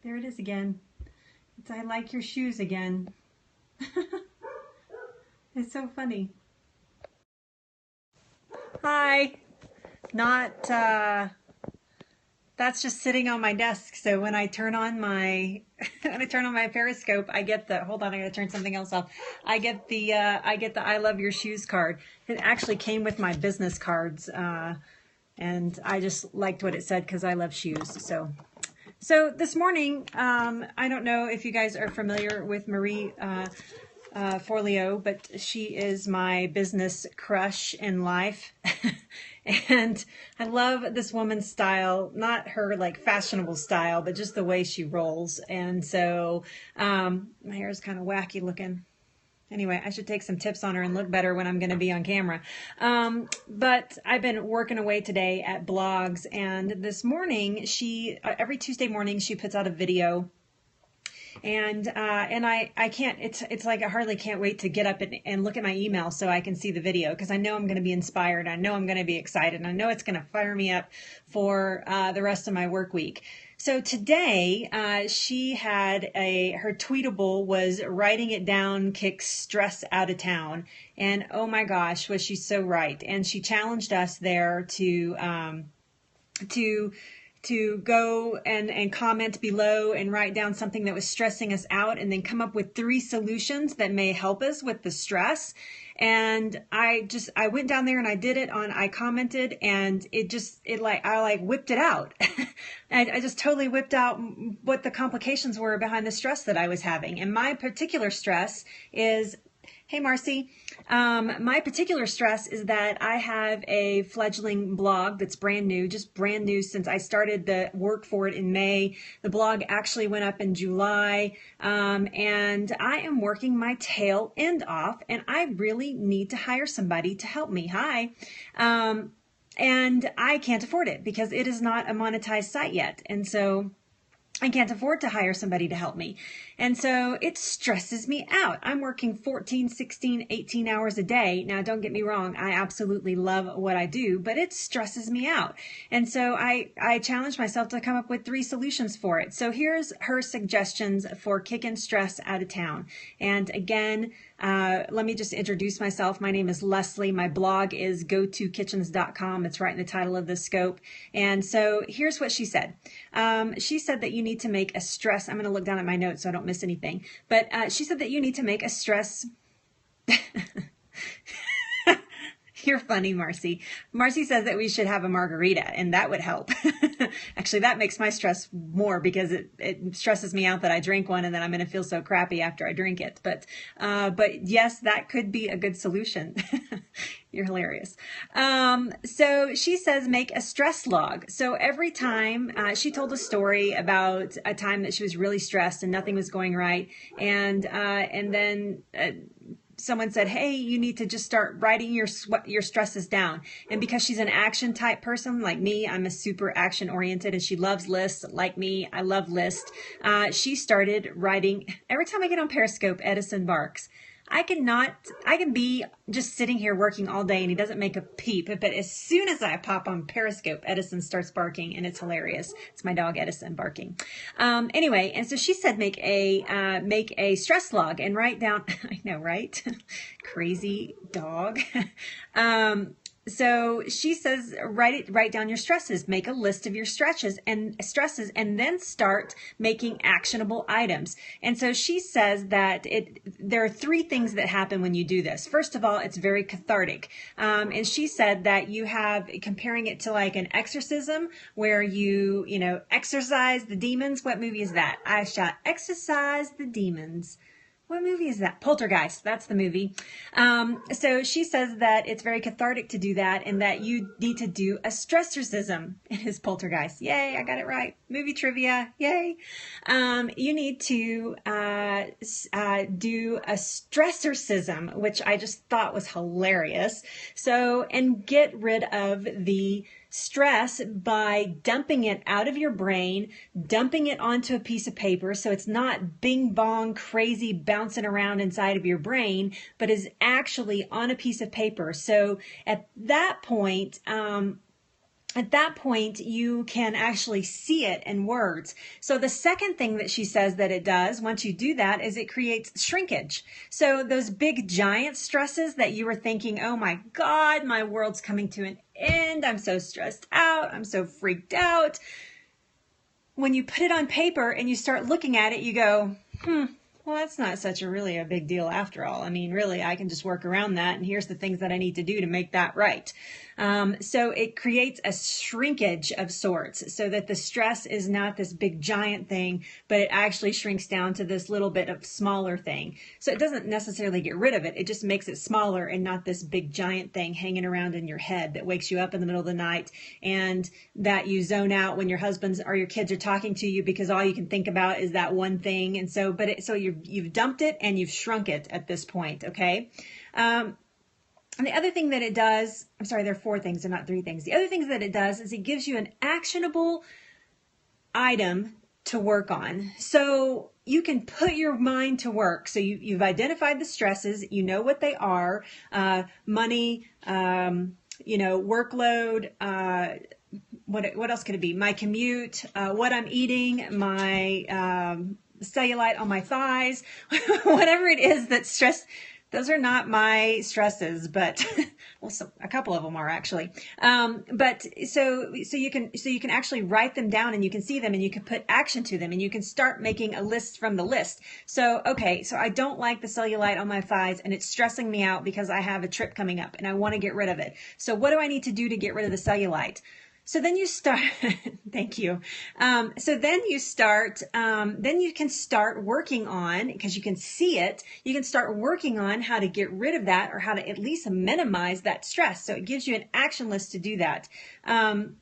There it is again. It's I like your shoes again. It's so funny. Hi. Not, that's just sitting on my desk. So when I turn on my, when I turn on my Periscope, I get the, hold on, I gotta turn something else off. I get the I love your shoes card. It actually came with my business cards. And I just liked what it said because I love shoes. So this morning, I don't know if you guys are familiar with Marie Forleo, but she is my business crush in life. And I love this woman's style, not her like fashionable style, but just the way she rolls. And so my hair is kind of wacky looking. Anyway, I should take some tips on her and look better when I'm going to be on camera. But I've been working away today at blogs, and this morning every Tuesday morning she puts out a video, and I can't. It's like I hardly can't wait to get up and look at my email so I can see the video, because I know I'm going to be inspired. I know I'm going to be excited. I know it's going to fire me up for the rest of my work week. So today, she had her tweetable was writing it down kicks stress out of town. And oh my gosh, was she so right. And she challenged us there to go and comment below and write down something that was stressing us out, and then come up with 3 solutions that may help us with the stress. And I went down there and I did it I commented, and I whipped it out. I just totally whipped out what the complications were behind the stress that I was having. And my particular stress is, hey, Marcy. My particular stress is that I have a fledgling blog that's brand new, just brand new since I started the work for it in May. The blog actually went up in July, and I am working my tail end off, and I really need to hire somebody to help me. Hi. And I can't afford it because it is not a monetized site yet. And so I can't afford to hire somebody to help me. And so it stresses me out. I'm working 14, 16, 18 hours a day. Now, don't get me wrong. I absolutely love what I do, but it stresses me out. And so I challenged myself to come up with 3 solutions for it. So here's her suggestions for kicking stress out of town. And again, let me just introduce myself. My name is Leslie. My blog is gotokitchens.com. It's right in the title of the scope. And so here's what she said. She said that you need to make a stress. I'm going to look down at my notes so I don't miss anything. But she said that you need to make a stress. You're funny, Marcy. Marcy says that we should have a margarita, and that would help. Actually, that makes my stress more, because it stresses me out that I drink one and then I'm going to feel so crappy after I drink it. But yes, that could be a good solution. You're hilarious. So she says make a stress log. So every time she told a story about a time that she was really stressed and nothing was going right, and then someone said, hey, you need to just start writing your stresses down. And because she's an action type person like me, I'm a super action oriented, and she loves lists like me. I love lists. She started writing. Every time I get on Periscope, Edison barks. I can be just sitting here working all day and he doesn't make a peep. But as soon as I pop on Periscope, Edison starts barking, and it's hilarious. It's my dog Edison barking. Anyway, and so she said make a stress log and write down. I know, right? Crazy dog. So she says, write down your stresses, make a list of your stresses, and then start making actionable items. And so she says that there are 3 things that happen when you do this. First of all, it's very cathartic. And she said that you have, comparing it to like an exorcism where you exorcise the demons. What movie is that? I shall exorcise the demons. What movie is that? Poltergeist. That's the movie. So she says that it's very cathartic to do that, and that you need to do a stressorcism. It is Poltergeist. Yay, I got it right. Movie trivia. Yay. You need to do a stressorcism, which I just thought was hilarious. So, and get rid of the stress by dumping it out of your brain, dumping it onto a piece of paper, so it's not bing bong crazy bouncing around inside of your brain, but is actually on a piece of paper. So at that point, at that point, you can actually see it in words. So the second thing that she says that it does once you do that is it creates shrinkage. So those big giant stresses that you were thinking, oh my God, my world's coming to an end. I'm so stressed out. I'm so freaked out. When you put it on paper and you start looking at it, you go, well, that's not such a big deal after all. I mean, really, I can just work around that. And here's the things that I need to do to make that right. So it creates a shrinkage of sorts so that the stress is not this big giant thing, but it actually shrinks down to this little bit of smaller thing. So it doesn't necessarily get rid of it. It just makes it smaller and not this big giant thing hanging around in your head that wakes you up in the middle of the night and that you zone out when your husbands or your kids are talking to you because all you can think about is that one thing. And so, so you've dumped it and you've shrunk it at this point. Okay. And the other thing that it does, I'm sorry, there are 4 things and not 3 things. The other things that it does is it gives you an actionable item to work on. So you can put your mind to work. So you've identified the stresses, you know what they are, money, workload, what else could it be? My commute, what I'm eating, my cellulite on my thighs, whatever it is that's stress. Those are not my stresses, but well, a couple of them are actually. But so you can actually write them down and you can see them and you can put action to them and you can start making a list from the list. So, okay, so I don't like the cellulite on my thighs and it's stressing me out because I have a trip coming up and I want to get rid of it. So what do I need to do to get rid of the cellulite? So then you start, thank you. So then you start, then you can start working on, because you can see it, you can start working on how to get rid of that or how to at least minimize that stress. So it gives you an action list to do that. And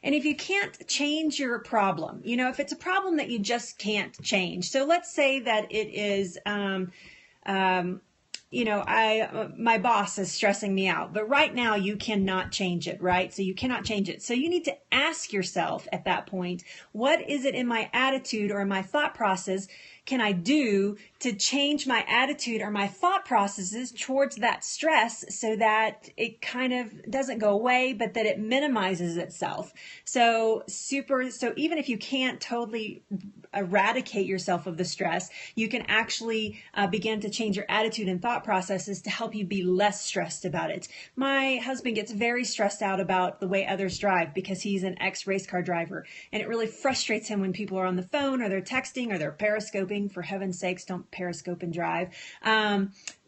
if you can't change your problem, if it's a problem that you just can't change. So let's say that it is, my boss is stressing me out, but right now you cannot change it, right? So you cannot change it. So you need to ask yourself at that point, what is it in my attitude or in my thought process can I do to change my attitude or my thought processes towards that stress so that it kind of doesn't go away, but that it minimizes itself. So even if you can't totally eradicate yourself of the stress, you can actually begin to change your attitude and thought processes to help you be less stressed about it. My husband gets very stressed out about the way others drive because he's an ex-race car driver, and it really frustrates him when people are on the phone or they're texting or they're periscoping. For heaven's sakes, don't periscope and drive.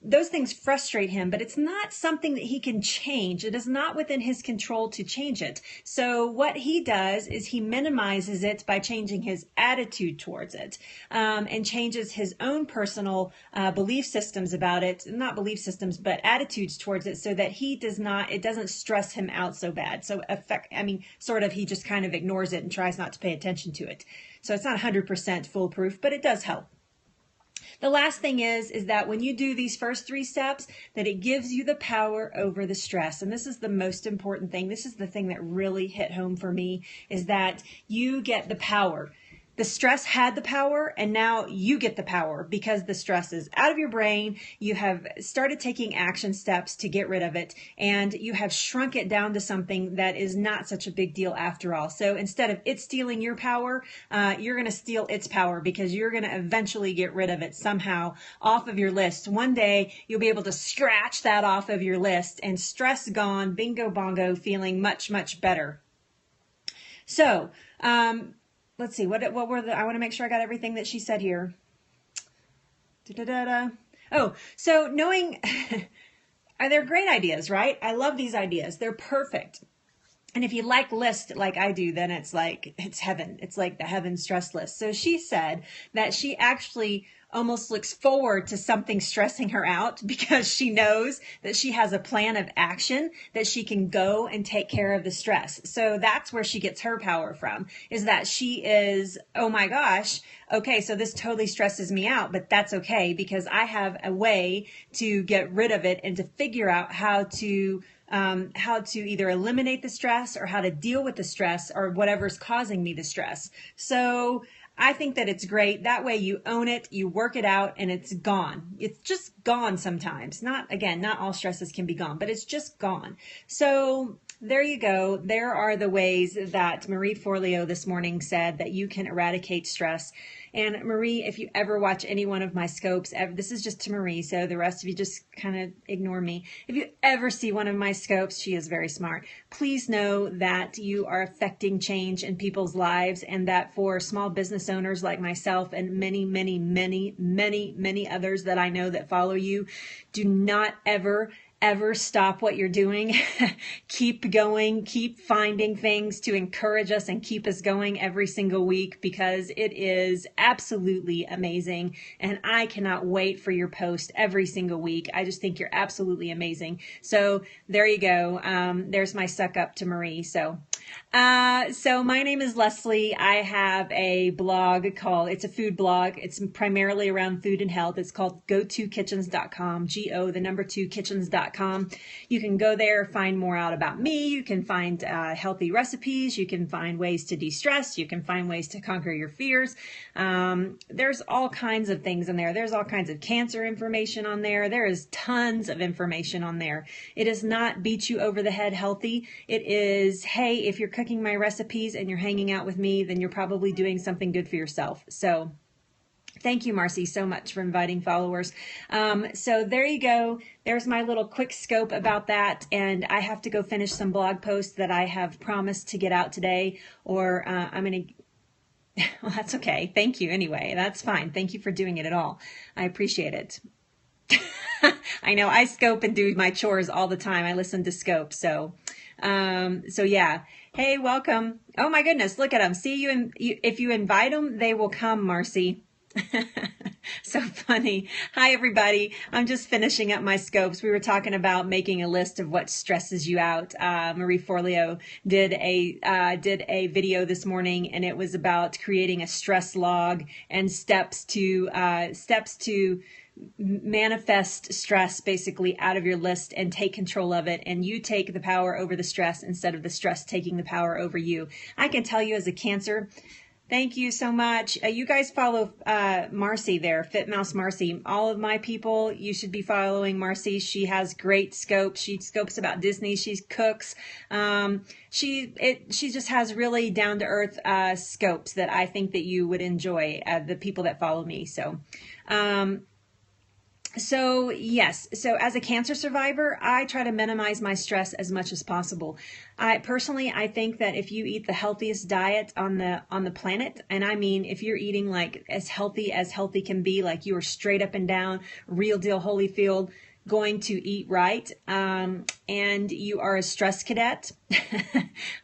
Those things frustrate him, but it's not something that he can change. It is not within his control to change it. So what he does is he minimizes it by changing his attitude towards it, and changes his own personal belief systems about it. Not belief systems, but attitudes towards it, so that it doesn't stress him out so bad. So he just kind of ignores it and tries not to pay attention to it. So it's not 100% foolproof, but it does help. The last thing is that when you do these first 3 steps, that it gives you the power over the stress. And this is the most important thing. This is the thing that really hit home for me, is that you get the power. The stress had the power, and now you get the power because the stress is out of your brain. You have started taking action steps to get rid of it, and you have shrunk it down to something that is not such a big deal after all. So instead of it stealing your power, you're going to steal its power because you're going to eventually get rid of it somehow off of your list. One day you'll be able to scratch that off of your list, and stress gone, bingo bongo, feeling much, much better. So, let's see, what were I want to make sure I got everything that she said here. Oh, so knowing, they're great ideas, right? I love these ideas. They're perfect. And if you like lists like I do, then it's heaven. It's like the heaven stress list. So she said that she actually almost looks forward to something stressing her out because she knows that she has a plan of action that she can go and take care of the stress. So that's where she gets her power from, is that she is, oh my gosh, okay, so this totally stresses me out, but that's okay because I have a way to get rid of it and to figure out how to either eliminate the stress or how to deal with the stress or whatever's causing me the stress. So I think that it's great. That way you own it, you work it out, and it's gone. It's just gone sometimes. Not all stresses can be gone, but it's just gone. So there you go. There are the ways that Marie Forleo this morning said that you can eradicate stress. And Marie, if you ever watch any one of my scopes, this is just to Marie, so the rest of you just kind of ignore me. If you ever see one of my scopes, she is very smart. Please know that you are affecting change in people's lives, and that for small business owners like myself and many, many, many, many, many others that I know that follow you, do not ever stop what you're doing. Keep going, keep finding things to encourage us and keep us going every single week, because it is absolutely amazing. And I cannot wait for your post every single week. I just think you're absolutely amazing. So there you go. There's my suck up to Marie. So my name is Leslie. I have a blog it's a food blog. It's primarily around food and health. It's called go2kitchens.com, GO2kitchens.com. You can go there, find more out about me. You can find healthy recipes. You can find ways to de-stress. You can find ways to conquer your fears. There's all kinds of things in there. There's all kinds of cancer information on there. There is tons of information on there. It is not beat you over the head healthy. It is, hey, if you're cooking my recipes and you're hanging out with me, then you're probably doing something good for yourself. So thank you, Marcy, so much for inviting followers. So there you go. There's my little quick scope about that. And I have to go finish some blog posts that I have promised to get out today, or I'm going to, well, that's okay. Thank you anyway. That's fine. Thank you for doing it at all. I appreciate it. I know I scope and do my chores all the time. I listen to scope. So yeah. Hey, welcome. Oh my goodness. Look at them. See you. And if you invite them, they will come, Marcy. So funny. Hi, everybody. I'm just finishing up my scopes. We were talking about making a list of what stresses you out. Marie Forleo did a video this morning, and it was about creating a stress log and steps to manifest stress basically out of your list and take control of it, and you take the power over the stress instead of the stress taking the power over you. I can tell you as a Cancer, thank you so much. You guys follow Marcy there, Fit Mouse Marcy. All of my people, you should be following Marcy. She has great scopes. She scopes about Disney. She cooks. She just has really down to earth scopes that I think that you would enjoy. The people that follow me. So yes, so as a cancer survivor, I try to minimize my stress as much as possible. I think that if you eat the healthiest diet on the planet, and I mean if you're eating like as healthy can be, like you are straight up and down, real deal Holyfield, going to eat right, and you are a stress cadet.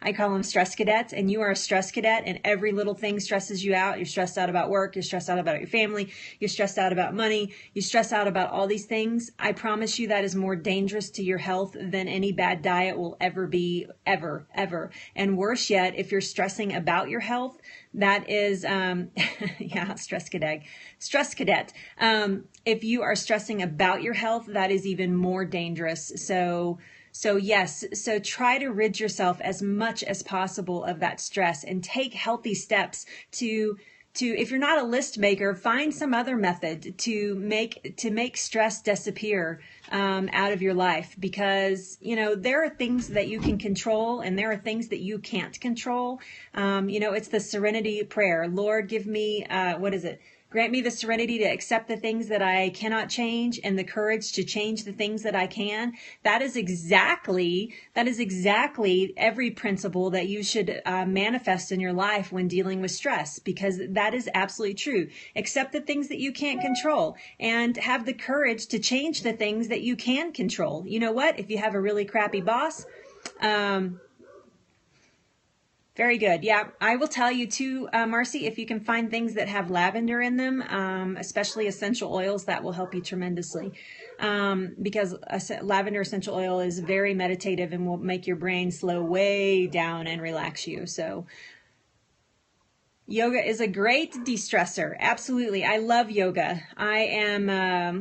I call them stress cadets, and you are a stress cadet, and every little thing stresses you out. You're stressed out about work, you're stressed out about your family, you're stressed out about money, you stress out about all these things. I promise you that is more dangerous to your health than any bad diet will ever be, ever. And worse yet, if you're stressing about your health, that is, yeah, stress cadet. If you are stressing about your health, that is even more dangerous. So yes, so try to rid yourself as much as possible of that stress and take healthy steps to if you're not a list maker, find some other method to make stress disappear out of your life, because there are things that you can control and there are things that you can't control. It's the serenity prayer. Lord, give me what is it? Grant me the serenity to accept the things that I cannot change and the courage to change the things that I can. That is exactly every principle that you should manifest in your life when dealing with stress, because that is absolutely true. Accept the things that you can't control and have the courage to change the things that you can control. You know what? If you have a really crappy boss, very good. Yeah, I will tell you too, Marcy, if you can find things that have lavender in them, especially essential oils, that will help you tremendously. Because lavender essential oil is very meditative and will make your brain slow way down and relax you. So yoga is a great de-stressor. Absolutely. I love yoga. I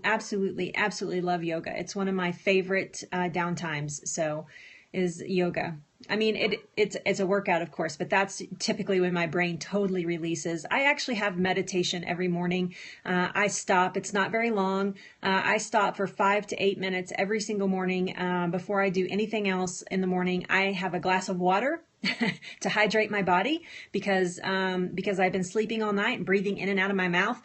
absolutely love yoga. It's one of my favorite downtimes. So is yoga. I mean, it's a workout, of course, but that's typically when my brain totally releases. I actually have meditation every morning. I stop. It's not very long. I stop for 5 to 8 minutes every single morning before I do anything else in the morning. I have a glass of water to hydrate my body because I've been sleeping all night and breathing in and out of my mouth.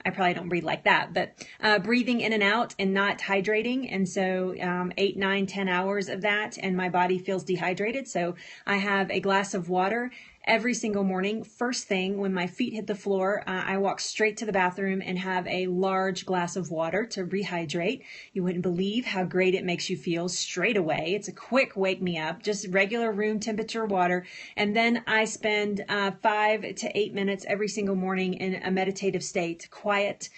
I probably don't breathe like that, but breathing in and out and not hydrating. And so 8, 9, 10 hours of that, and my body feels dehydrated. So I have a glass of water every single morning. First thing, when my feet hit the floor, I walk straight to the bathroom and have a large glass of water to rehydrate. You wouldn't believe how great it makes you feel straight away. It's a quick wake me up, just regular room temperature water. And then I spend 5 to 8 minutes every single morning in a meditative state, quiet,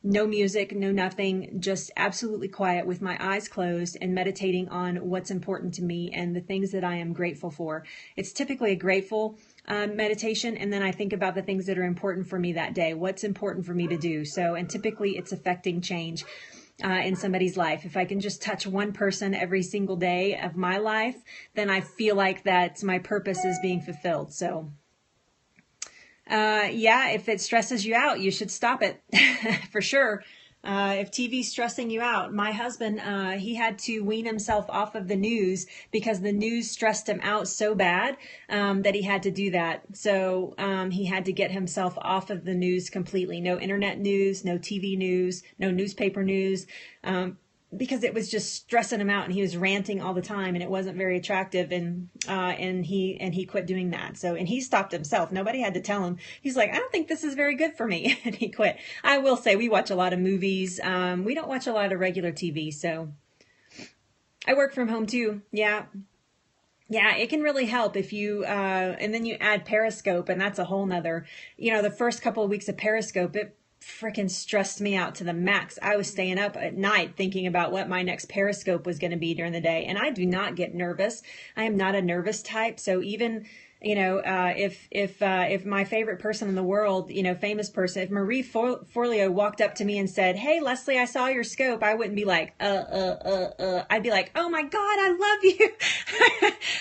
no music, no nothing, just absolutely quiet with my eyes closed and meditating on what's important to me and the things that I am grateful for. It's typically a grateful meditation, and then I think about the things that are important for me that day, what's important for me to do. So, and typically it's affecting change in somebody's life. If I can just touch one person every single day of my life, then I feel like that my purpose is being fulfilled. So yeah, if it stresses you out, you should stop it for sure. If TV's stressing you out, my husband, he had to wean himself off of the news because the news stressed him out so bad that he had to do that. So he had to get himself off of the news completely. No internet news, no TV news, no newspaper news. Because it was just stressing him out and he was ranting all the time and it wasn't very attractive, and he quit doing that. So, and he stopped himself. Nobody had to tell him. He's like, I don't think this is very good for me. And he quit. I will say we watch a lot of movies. We don't watch a lot of regular TV. So I work from home too. Yeah. Yeah, it can really help if you, and then you add Periscope, and that's a whole nother, the first couple of weeks of Periscope, it freaking stressed me out to the max. I was staying up at night thinking about what my next Periscope was going to be during the day. And I do not get nervous. I am not a nervous type. So even, if my favorite person in the world, famous person, if Marie Forleo walked up to me and said, "Hey, Leslie, I saw your scope," I wouldn't be like, I'd be like, "Oh my God, I love you."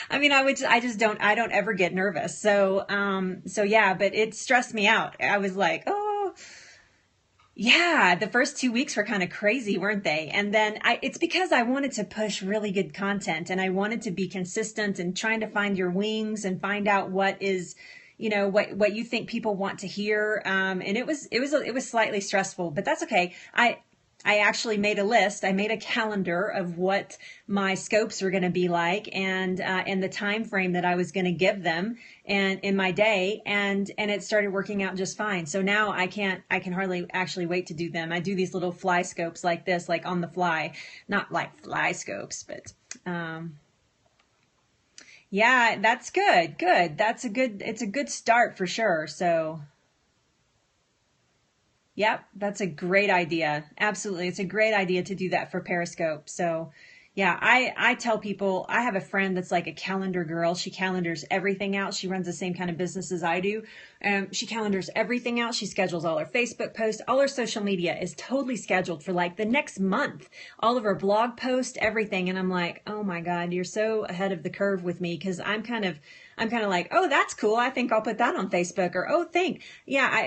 I mean, I don't ever get nervous. So yeah, but it stressed me out. I was like, oh, yeah, the first 2 weeks were kind of crazy, weren't they? And then it's because I wanted to push really good content and I wanted to be consistent and trying to find your wings and find out what is, what you think people want to hear. And it was slightly stressful, but that's okay. I actually made a list. I made a calendar of what my scopes were going to be like and the time frame that I was going to give them and in my day, and it started working out just fine. So now I can hardly actually wait to do them. I do these little fly scopes like this, like on the fly, not like fly scopes, but yeah, that's good. Good. It's a good start for sure. So yep, that's a great idea. Absolutely. It's a great idea to do that for Periscope. So yeah, I tell people, I have a friend that's like a calendar girl. She calendars everything out. She runs the same kind of business as I do. She calendars everything out. She schedules all her Facebook posts. All her social media is totally scheduled for like the next month. All of her blog posts, everything. And I'm like, oh my God, you're so ahead of the curve with me, because I'm kind of like, oh, that's cool. I think I'll put that on Facebook. Or, oh,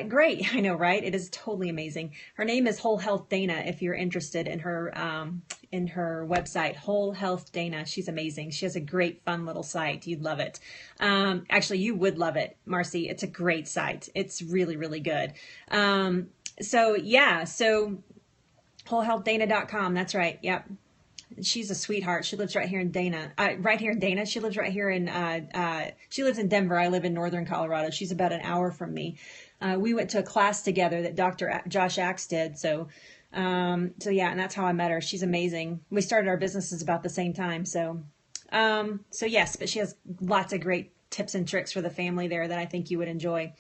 great. I know, right? It is totally amazing. Her name is Whole Health Dana. If you're interested in her website, Whole Health Dana. She's amazing. She has a great, fun little site. You'd love it. Actually, you would love it, Marcy. It's a great site. It's really, really good. So wholehealthdana.com. That's right. Yep. She's a sweetheart. She lives right here in Dana. She lives right here in, she lives in Denver. I live in northern Colorado. She's about an hour from me. We went to a class together that Dr. Josh Axe did. So yeah, and that's how I met her. She's amazing. We started our businesses about the same time. So yes, but she has lots of great tips and tricks for the family there that I think you would enjoy.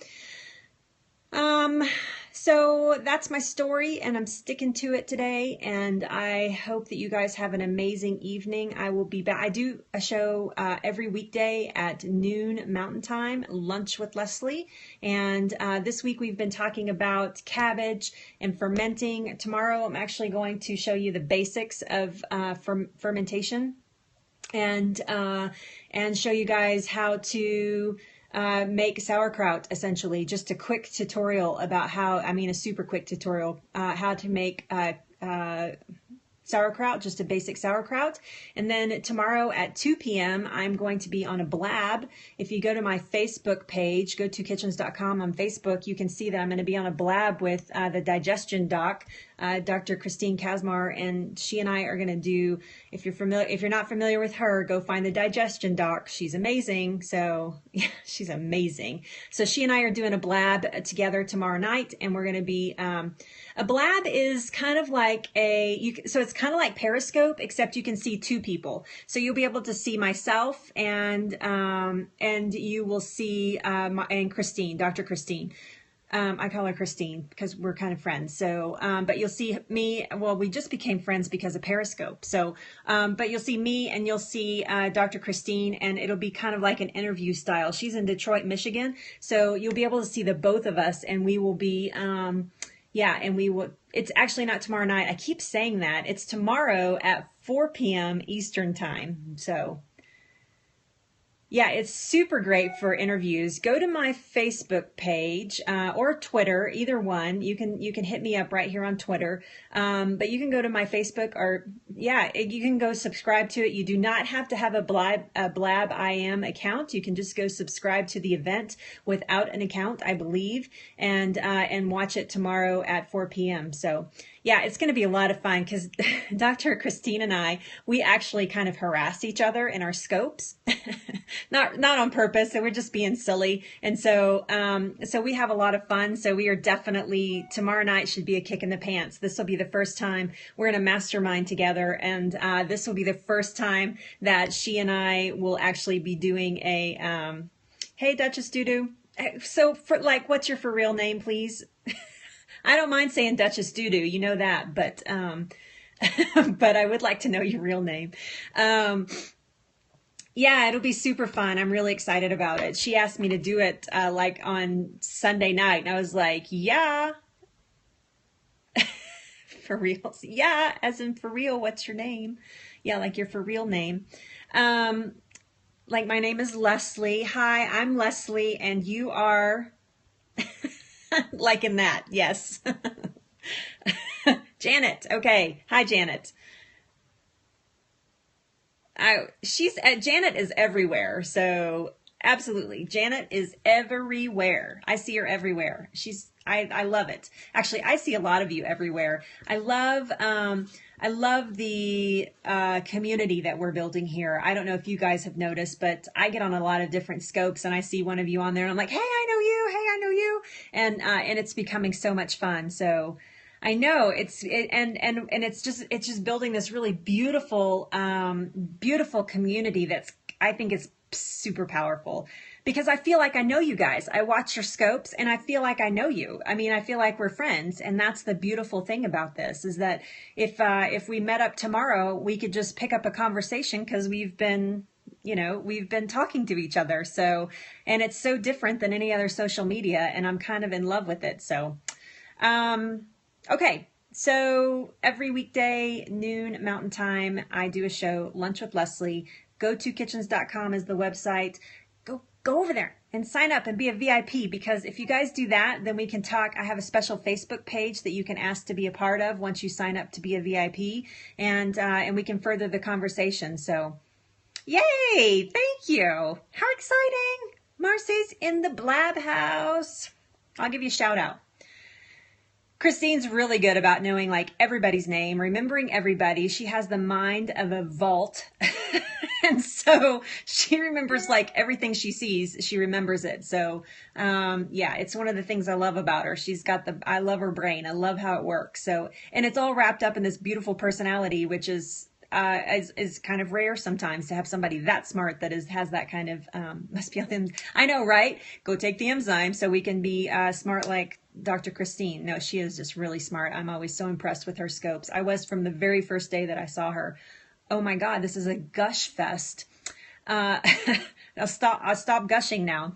So that's my story, and I'm sticking to it today, and I hope that you guys have an amazing evening. I will be back. I do a show every weekday at noon Mountain Time, Lunch with Leslie, and this week we've been talking about cabbage and fermenting. Tomorrow I'm actually going to show you the basics of fermentation. and show you guys how to make sauerkraut, essentially. Just a quick tutorial about how, a super quick tutorial, how to make sauerkraut, just a basic sauerkraut. And then tomorrow at 2 p.m. I'm going to be on a blab. If you go to my Facebook page, go to kitchens.com on Facebook, you can see that I'm going to be on a blab with the digestion doc, Dr. Christine Kazmar, and she and I are going to do, if you're not familiar with her, go find the digestion doc. She's amazing. So yeah, she's amazing. So she and I are doing a blab together tomorrow night, and we're going to be, a blab is kind of like so it's kind of like Periscope, except you can see two people. So you'll be able to see myself, and you will see and Christine, Dr. Christine. I call her Christine because we're kind of friends. So, but you'll see me. Well, we just became friends because of Periscope. So, but you'll see me and you'll see Dr. Christine, and it'll be kind of like an interview style. She's in Detroit, Michigan. So you'll be able to see the both of us, and we will be, it's actually not tomorrow night. I keep saying that. It's tomorrow at 4 p.m. Eastern time. So yeah, it's super great for interviews. Go to my Facebook page or Twitter, either one. You can hit me up right here on Twitter. But you can go to my Facebook, or you can go subscribe to it. You do not have to have a Blab IM account. You can just go subscribe to the event without an account, I believe, and watch it tomorrow at 4 p.m. So yeah, it's going to be a lot of fun because Dr. Christine and I, we actually kind of harass each other in our scopes, not on purpose. So we're just being silly. And so, so we have a lot of fun. So we are definitely, tomorrow night should be a kick in the pants. This will be the first time we're in a mastermind together. And, this will be the first time that she and I will actually be doing a, hey, Duchess Doodoo. So what's your for real name, please? I don't mind saying Duchess Doodoo, you know that, but but I would like to know your real name. Yeah, it'll be super fun. I'm really excited about it. She asked me to do it like on Sunday night, and I was like, yeah. For real? Yeah, as in for real, what's your name? Yeah, like your for real name. Like my name is Leslie. Hi, I'm Leslie, and you are... like in that, yes. Janet. Okay. Hi, Janet. Janet is everywhere. So absolutely. Janet is everywhere. I see her everywhere. I love it. Actually, I see a lot of you everywhere. I love the community that we're building here. I don't know if you guys have noticed, but I get on a lot of different scopes and I see one of you on there and I'm like, hey, I know you. Hey, I know you. And it's becoming so much fun. So I know it's just building this really beautiful, beautiful community I think is super powerful. Because I feel like I know you guys. I watch your scopes and I feel like I know you. I mean, I feel like we're friends. And that's the beautiful thing about this, is that if we met up tomorrow, we could just pick up a conversation because we've been talking to each other. So, and it's so different than any other social media, and I'm kind of in love with it. So, okay. So every weekday, noon Mountain Time, I do a show, Lunch with Leslie. Go to kitchens.com is the website. Go over there and sign up and be a VIP, because if you guys do that, then we can talk. I have a special Facebook page that you can ask to be a part of once you sign up to be a VIP, and we can further the conversation. So, yay! Thank you. How exciting! Marcy's in the Blab house. I'll give you a shout out. Christine's really good about knowing like everybody's name, remembering everybody. She has the mind of a vault. And so she remembers like everything she sees, she remembers it. So, yeah, it's one of the things I love about her. I love her brain. I love how it works. So, and it's all wrapped up in this beautiful personality, which is kind of rare sometimes to have somebody that smart that has that kind of, must be on the, I know, right? Go take the enzyme so we can be smart like Dr. Christine. No, she is just really smart. I'm always so impressed with her scopes. I was from the very first day that I saw her. Oh my God, this is a gush fest. I'll stop gushing now.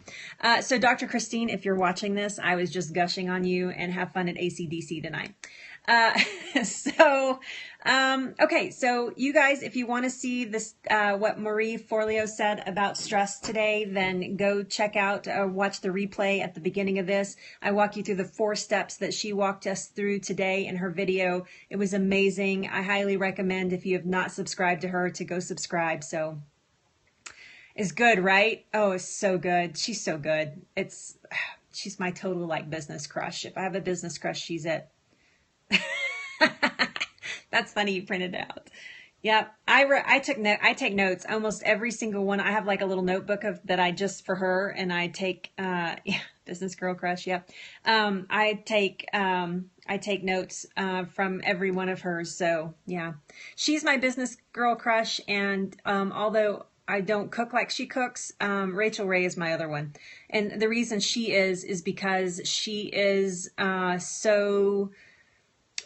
So Dr. Christine, if you're watching this, I was just gushing on you, and have fun at AC/DC tonight. Uh, so, okay, so you guys, if you want to see this, what Marie Forleo said about stress today, then go check out, watch the replay at the beginning of this. I walk you through the 4 steps that she walked us through today in her video. It was amazing. I highly recommend, if you have not subscribed to her, to go subscribe. So it's good, right? Oh, it's so good. She's so good. She's my total like business crush. If I have a business crush, she's it. That's funny. You printed it out. Yep. I take notes almost every single one. I have like a little notebook that I just for her, and I take, yeah, business girl crush. Yep. I take notes, from every one of hers. So yeah, she's my business girl crush. And, although I don't cook like she cooks, Rachel Ray is my other one. And the reason she is because she is, so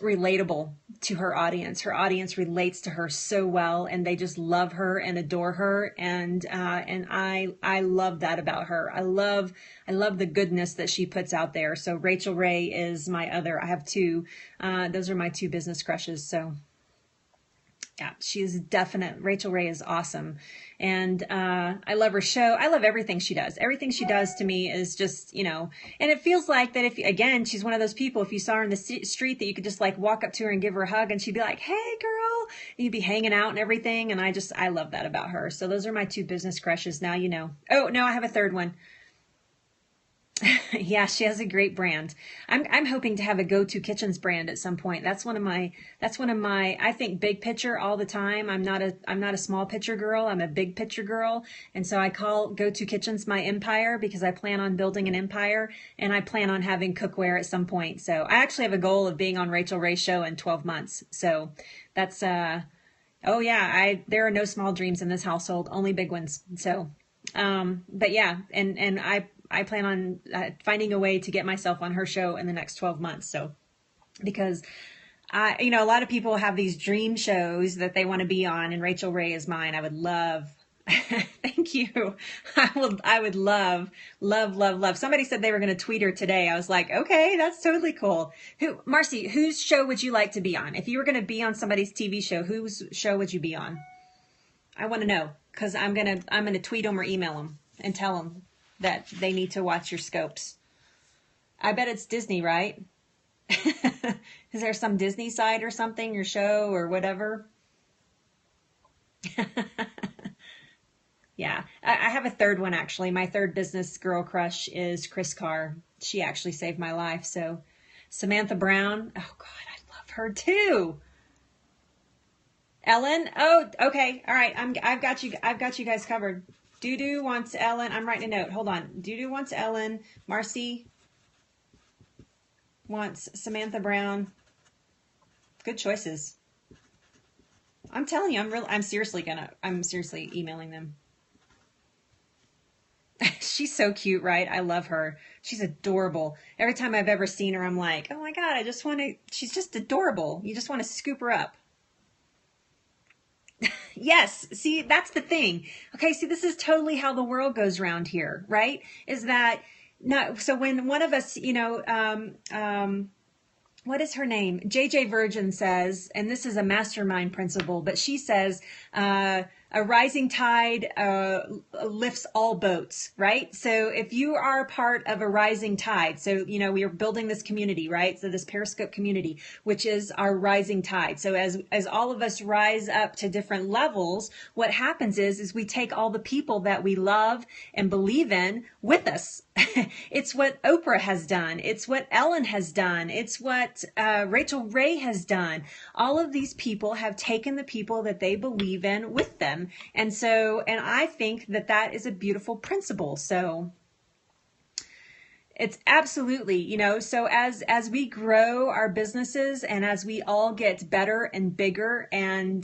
relatable to her audience. Her audience relates to her so well, and they just love her and adore her. And I love that about her. I love the goodness that she puts out there. So Rachel Ray is my other. I have 2. Those are my 2 business crushes. So yeah, she is definite. Rachel Ray is awesome. And I love her show. I love everything she does. Everything she does to me is just, and it feels like that again, she's one of those people, if you saw her in the street, that you could just like walk up to her and give her a hug and she'd be like, hey girl, and you'd be hanging out and everything. And I love that about her. So those are my 2 business crushes. Now, Oh, no, I have a third one. Yeah, she has a great brand. I'm hoping to have a Go-To Kitchens brand at some point. That's one of my, I think big picture all the time. I'm not a small picture girl. I'm a big picture girl. And so I call Go-To Kitchens my empire, because I plan on building an empire, and I plan on having cookware at some point. So I actually have a goal of being on Rachel Ray's show in 12 months. So that's, oh yeah, there are no small dreams in this household, only big ones. So, but yeah, and I plan on finding a way to get myself on her show in the next 12 months. So, because a lot of people have these dream shows that they want to be on, and Rachel Ray is mine. I would love, thank you. I would love. Somebody said they were going to tweet her today. I was like, okay, that's totally cool. Marcy, whose show would you like to be on? If you were going to be on somebody's TV show, whose show would you be on? I want to know, because I'm going to tweet them or email them and tell them that they need to watch your scopes. I bet it's Disney, right? Is there some Disney side or something, your show or whatever? Yeah, I have a third one actually. My third business girl crush is Chris Carr. She actually saved my life. So Samantha Brown, oh God, I love her too. Ellen, oh, okay, all right. I've got you guys covered. Doo-Doo wants Ellen. I'm writing a note. Hold on. Doo-Doo wants Ellen. Marcy wants Samantha Brown. Good choices. I'm telling you, I'm seriously emailing them. She's so cute, right? I love her. She's adorable. Every time I've ever seen her, I'm like, oh my God, she's just adorable. You just want to scoop her up. Yes. See, that's the thing. Okay. See, this is totally how the world goes around here, right? Is that so when one of us, what is her name? JJ Virgin says, and this is a mastermind principle, but she says, a rising tide lifts all boats, right? So if you are part of a rising tide, so, we are building this community, right? So this Periscope community, which is our rising tide. So as all of us rise up to different levels, what happens is we take all the people that we love and believe in with us. It's what Oprah has done. It's what Ellen has done. It's what Rachel Ray has done. All of these people have taken the people that they believe in with them. And I think that is a beautiful principle. So it's absolutely, so as we grow our businesses and as we all get better and bigger and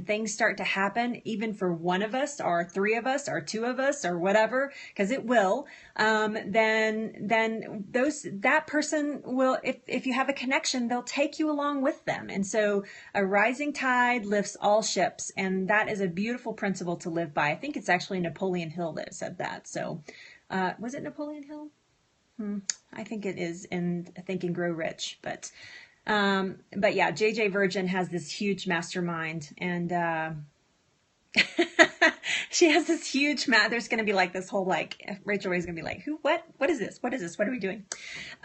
things start to happen, even for one of us or 3 of us or 2 of us or whatever, because it will, then that person will, if you have a connection, they'll take you along with them. And so a rising tide lifts all ships. And that is a beautiful principle to live by. I think it's actually Napoleon Hill that said that. So, was it Napoleon Hill? I think it is in Think and Grow Rich, but But yeah, JJ Virgin has this huge mastermind, and she has this huge there's going to be like this whole, like, Rachel Ray's going to be like, who, what is this? What is this? What are we doing?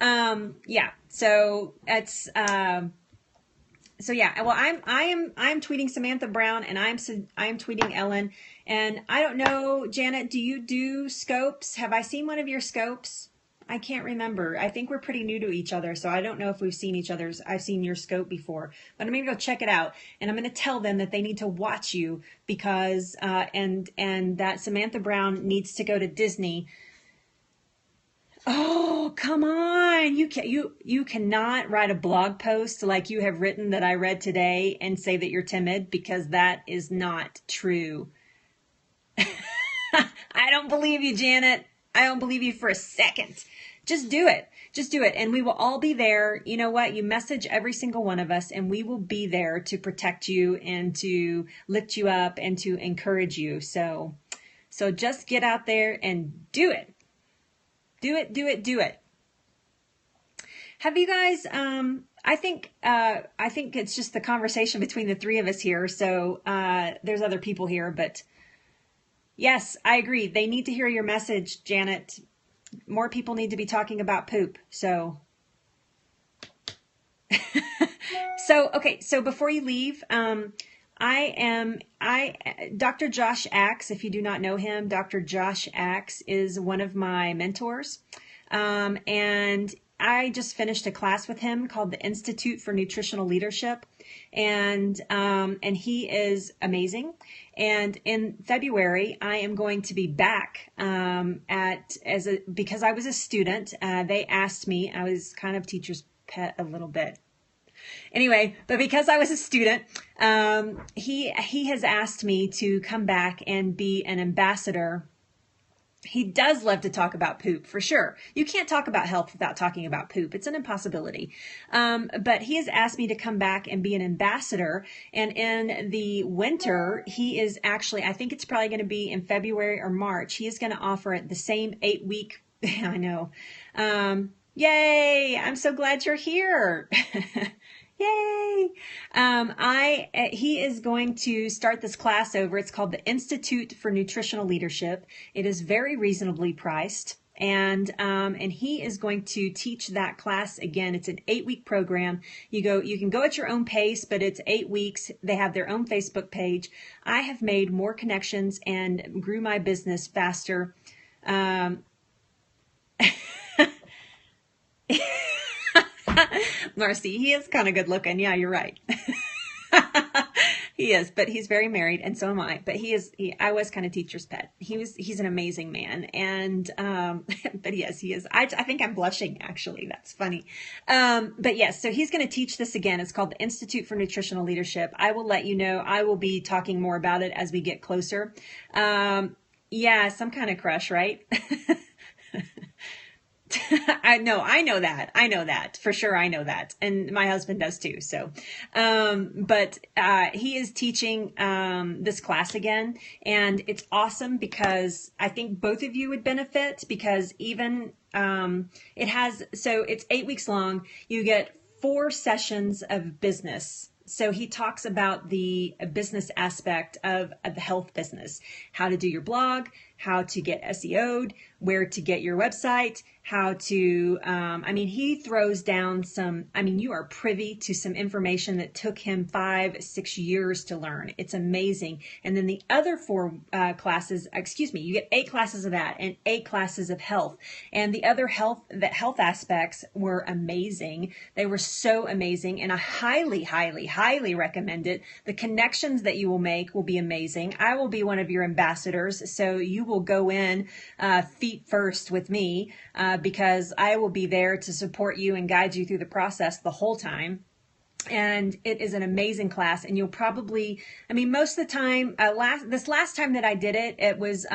Yeah. So it's, so yeah, well, I'm tweeting Samantha Brown, and I'm tweeting Ellen, and I don't know, Janet, do you do scopes? Have I seen one of your scopes? I can't remember. I think we're pretty new to each other, so I don't know if we've seen each other's. I've seen your scope before, but I'm going to go check it out, and I'm going to tell them that they need to watch you because, and that Samantha Brown needs to go to Disney. Oh, come on. You cannot write a blog post like you have written that I read today and say that you're timid, because that is not true. I don't believe you, Janet. I don't believe you for a second. Just do it. Just do it. And we will all be there. You know what? You message every single one of us, and we will be there to protect you and to lift you up and to encourage you. So just get out there and do it. Do it, do it, do it. Have you guys, I think it's just the conversation between the three of us here. So there's other people here, but yes, I agree. They need to hear your message, Janet. More people need to be talking about poop. So, okay. So before you leave, Dr. Josh Axe, if you do not know him, Dr. Josh Axe is one of my mentors. And I just finished a class with him called the Institute for Nutritional Leadership. And he is amazing. And in February, I am going to be back, because I was a student. They asked me, I was kind of teacher's pet a little bit. Anyway, but because I was a student, he has asked me to come back and be an ambassador. He does love to talk about poop, for sure. You can't talk about health without talking about poop. It's an impossibility. But he has asked me to come back and be an ambassador. And in the winter, he is actually, I think it's probably going to be in February or March, he is going to offer it the same 8-week, I know. Yay! I'm so glad you're here. Yay! He is going to start this class over. It's called the Institute for Nutritional Leadership. It is very reasonably priced. And he is going to teach that class again. It's an 8-week program. You can go at your own pace, but it's 8 weeks. They have their own Facebook page. I have made more connections and grew my business faster. Marcy, he is kind of good looking. Yeah, you're right. He is, but he's very married, and so am I. But I was kind of teacher's pet. He's an amazing man. And, but yes, he is. I think I'm blushing, actually. That's funny. But yes, so he's going to teach this again. It's called the Institute for Nutritional Leadership. I will let you know. I will be talking more about it as we get closer. Yeah, some kind of crush, right? I know that for sure. I know that. And my husband does too. So, but he is teaching, this class again, and it's awesome because I think both of you would benefit, because even, it's 8 weeks long. You get 4 sessions of business. So he talks about the business aspect of the health business, how to do your blog, how to get SEO'd, where to get your website, how to, he throws down you are privy to some information that took him 5-6 years to learn. It's amazing. And then the other 4 classes, you get 8 classes of that and 8 classes of health. And the other health aspects were amazing. They were so amazing. And I highly, highly, highly recommend it. The connections that you will make will be amazing. I will be one of your ambassadors. So you will go in feet first with me, because I will be there to support you and guide you through the process the whole time. And it is an amazing class. And you'll probably, most of the time, this last time that I did it, it was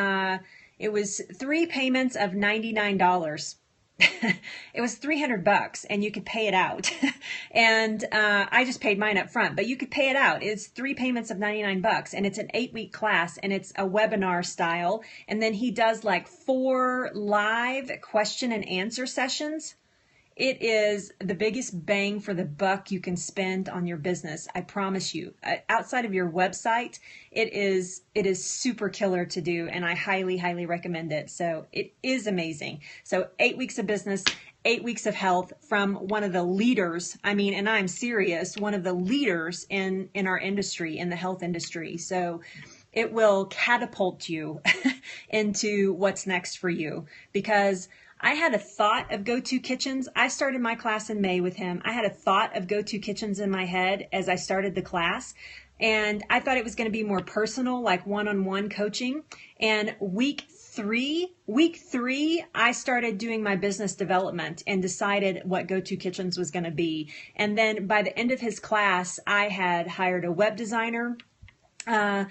3 payments of $99. It was $300 and you could pay it out. And I just paid mine up front, but you could pay it out. It's 3 payments of $99, and it's an 8-week class, and it's a webinar style. And then he does like 4 live question and answer sessions. It is the biggest bang for the buck you can spend on your business. I promise you. Outside of your website, it is super killer to do, and I highly, highly recommend it. So it is amazing. So 8 weeks of business, 8 weeks of health from one of the leaders. I mean, and I'm serious, one of the leaders in our industry, in the health industry. So it will catapult you into what's next for you, because I had a thought of Go-To Kitchens. I started my class in May with him. I had a thought of Go-To Kitchens in my head as I started the class. And I thought it was going to be more personal, like one-on-one coaching. And week three, I started doing my business development and decided what Go-To Kitchens was going to be. And then by the end of his class, I had hired a web designer. I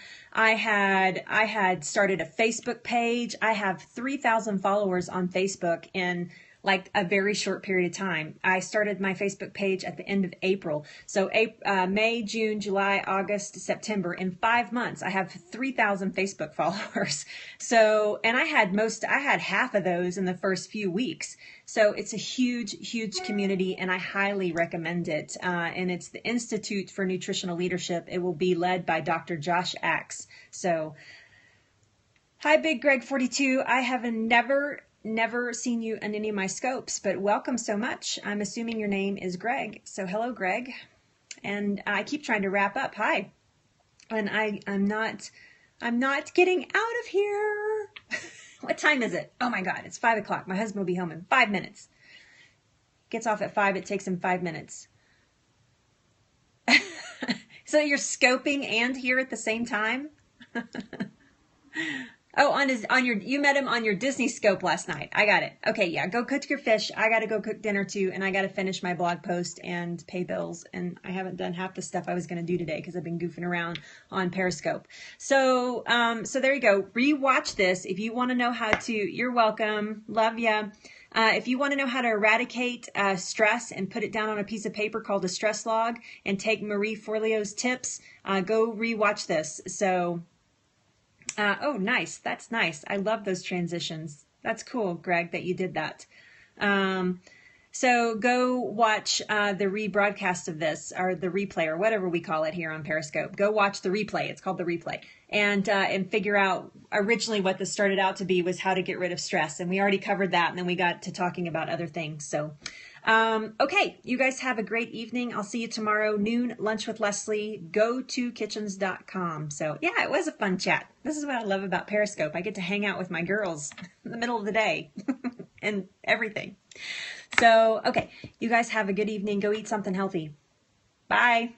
had started a Facebook page. I have 3,000 followers on Facebook in like a very short period of time. I started my Facebook page at the end of April. So May, June, July, August, September, in 5 months, I have 3,000 Facebook followers. So, and I had half of those in the first few weeks. So it's a huge, huge community, and I highly recommend it. And it's the Institute for Nutritional Leadership. It will be led by Dr. Josh Axe. So, hi, Big Greg 42. I have never seen you in any of my scopes, but welcome so much. I'm assuming your name is Greg. So hello, Greg. And I keep trying to wrap up. Hi. And I'm not getting out of here. What time is it? Oh my God, it's 5 o'clock. My husband will be home in 5 minutes. Gets off at 5. It takes him 5 minutes. So you're scoping and here at the same time? Oh, you met him on your Disney scope last night. I got it. Okay, yeah, go cook your fish. I got to go cook dinner too, and I got to finish my blog post and pay bills, and I haven't done half the stuff I was going to do today because I've been goofing around on Periscope. So, so there you go. Rewatch this if you want to know how to. You're welcome. Love ya. If you want to know how to eradicate stress and put it down on a piece of paper called a stress log and take Marie Forleo's tips, go rewatch this. So. Oh, nice. That's nice. I love those transitions. That's cool, Greg, that you did that. So go watch the rebroadcast of this, or the replay, or whatever we call it here on Periscope. Go watch the replay. It's called the replay. And figure out originally what this started out to be was how to get rid of stress. And we already covered that. And then we got to talking about other things. So, okay, you guys have a great evening. I'll see you tomorrow, noon, lunch with Leslie, go2kitchens.com. So yeah, it was a fun chat. This is what I love about Periscope. I get to hang out with my girls in the middle of the day and everything. So, okay, you guys have a good evening. Go eat something healthy. Bye.